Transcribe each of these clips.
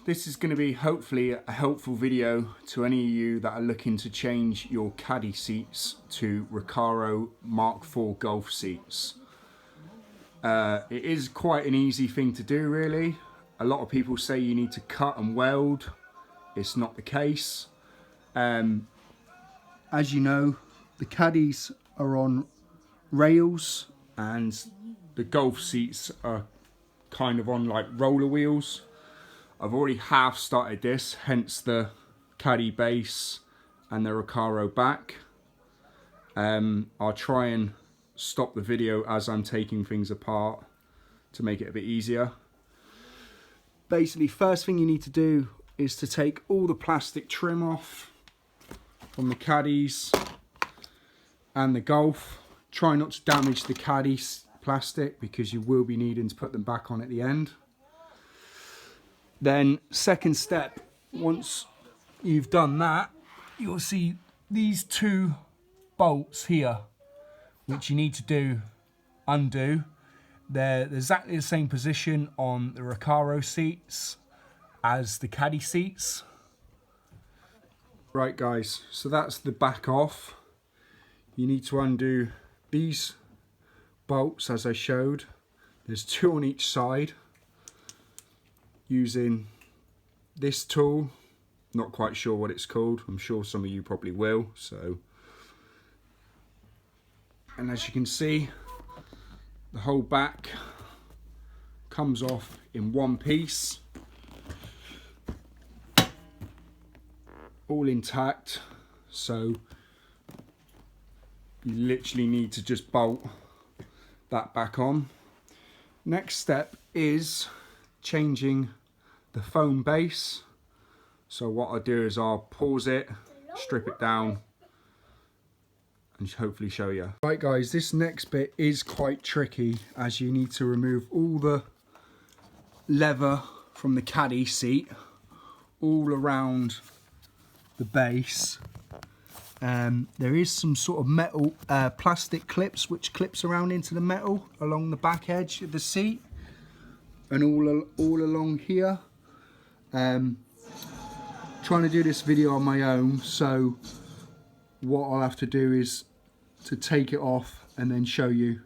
this is going to be hopefully a helpful video to any of you that are looking to change your caddy seats to Recaro mk4 golf seats. It is quite an easy thing to do, really. A lot of people say you need to cut and weld. It's not the case. As you know, the caddies are on rails and the golf seats are kind of on like roller wheels. I've already half started this, hence the caddy base and the Recaro back. I'll try and stop the video as I'm taking things apart to make it a bit easier. Basically, first thing you need to do is to take all the plastic trim off from the caddies and the golf. Try not to damage the caddies plastic because you will be needing to put them back on at the end. Then second step, once you've done that, you'll see these two bolts here which you need to undo. They're exactly the same position on the Recaro seats as the caddy seats. Right guys, so that's the back off. You need to undo these bolts as I showed. There's two on each side, using this tool. Not quite sure what it's called. I'm sure some of you probably will. And as you can see, the whole back comes off in one piece, all intact. So you literally need to just bolt that back on. Next step is changing the foam base. So what I'll do is I'll pause it, strip it down, and hopefully show you. Right guys, this next bit is quite tricky as you need to remove all the leather from the caddy seat all around the base. There is some sort of metal plastic clips which clips around into the metal along the back edge of the seat and all along here. Trying to do this video on my own, so what I'll have to do is to take it off and then show you.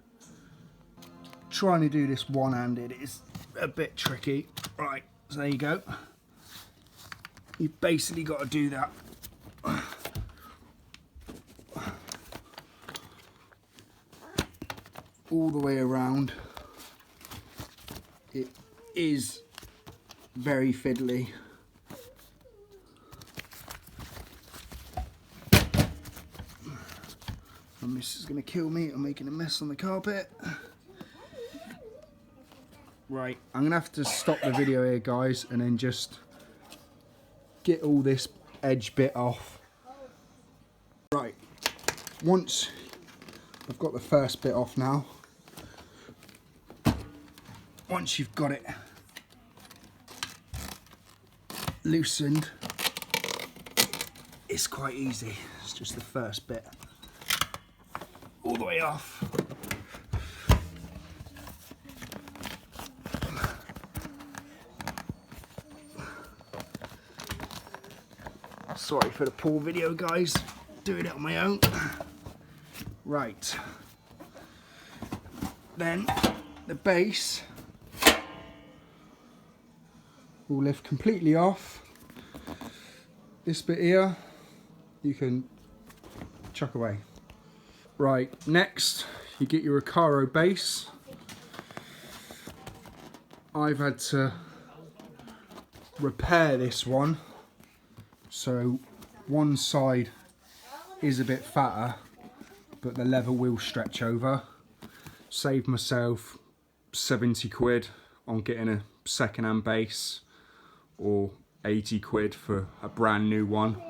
Trying to do this one-handed is a bit tricky. Right, so there you go. You basically got to do that all the way around. It is very fiddly. And this is going to kill me. I'm making a mess on the carpet. Right, I'm going to have to stop the video here guys and then just get all this edge bit off. Right, once I've got the first bit off now, once you've got it loosened, it's quite easy. It's just the first bit all the way off. Sorry for the poor video guys, doing it on my own. Right, then the base will lift completely off. This bit here you can chuck away. Right, next you get your Recaro base. I've had to repair this one, so one side is a bit fatter but the leather will stretch over. Saved myself 70 quid on getting a second-hand base, or 80 quid for a brand new one.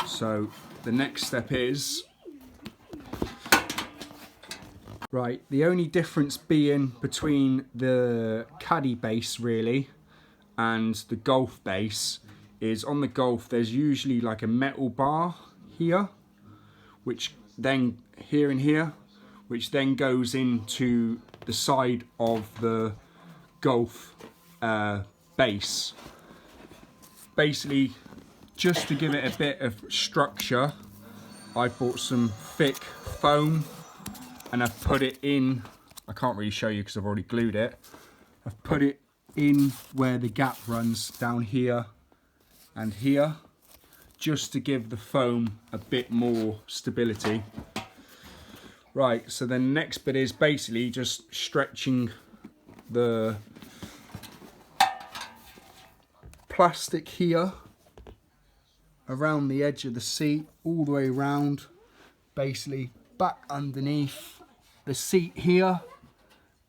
So the next step is, right, the only difference being between the caddy base really and the golf base is on the golf there's usually like a metal bar here, which then here and here, which then goes into the side of the golf base. basically, just to give it a bit of structure, I bought some thick foam and I've put it in, I can't really show you because I've already glued it. I've put it in where the gap runs down here and here, just to give the foam a bit more stability. Right, so then the next bit is basically just stretching the plastic here around the edge of the seat, all the way around, basically back underneath the seat here.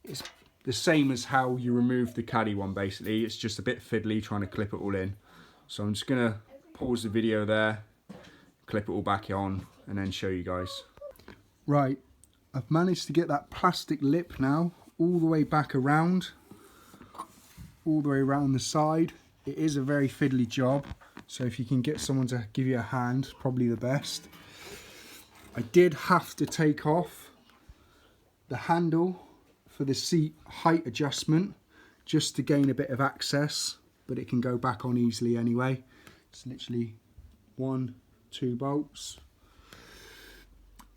It's the same as how you remove the caddy one, basically. It's just a bit fiddly trying to clip it all in. So I'm just gonna pause the video there, clip it all back on, and then show you guys. Right, I've managed to get that plastic lip now all the way back around, all the way around the side. It is a very fiddly job, so if you can get someone to give you a hand, probably the best. I did have to take off the handle for the seat height adjustment just to gain a bit of access, but it can go back on easily anyway. It's literally 1, 2 bolts.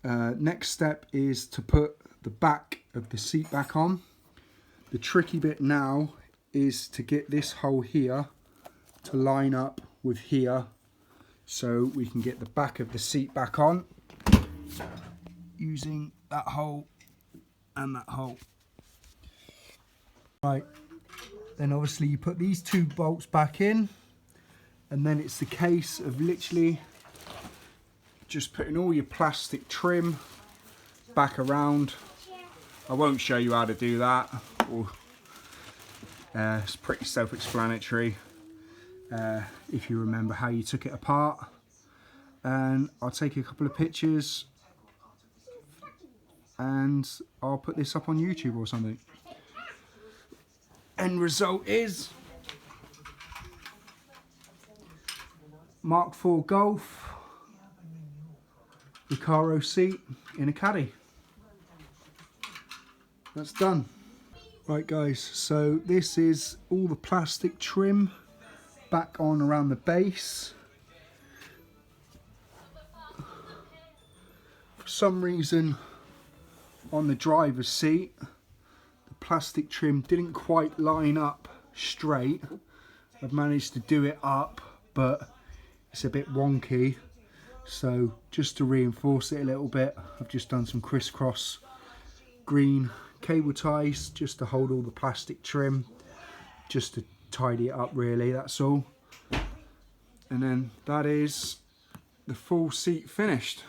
Next step is to put the back of the seat back on. The tricky bit now is to get this hole here to line up with here, so we can get the back of the seat back on using that hole and that hole. Right, then obviously you put these 2 bolts back in, and then it's the case of literally just putting all your plastic trim back around. I won't show you how to do that, it's pretty self-explanatory if you remember how you took it apart. And I'll take a couple of pictures and I'll put this up on YouTube or something. End result is mk4 Golf Recaro seat in a caddy. That's done. Right guys, so this is all the plastic trim back on around the base. For some reason on the driver's seat the plastic trim didn't quite line up straight. I've managed to do it up, but it's a bit wonky, so just to reinforce it a little bit, I've just done some crisscross green cable ties just to hold all the plastic trim, just to tidy it up really, that's all. And then that is the full seat finished.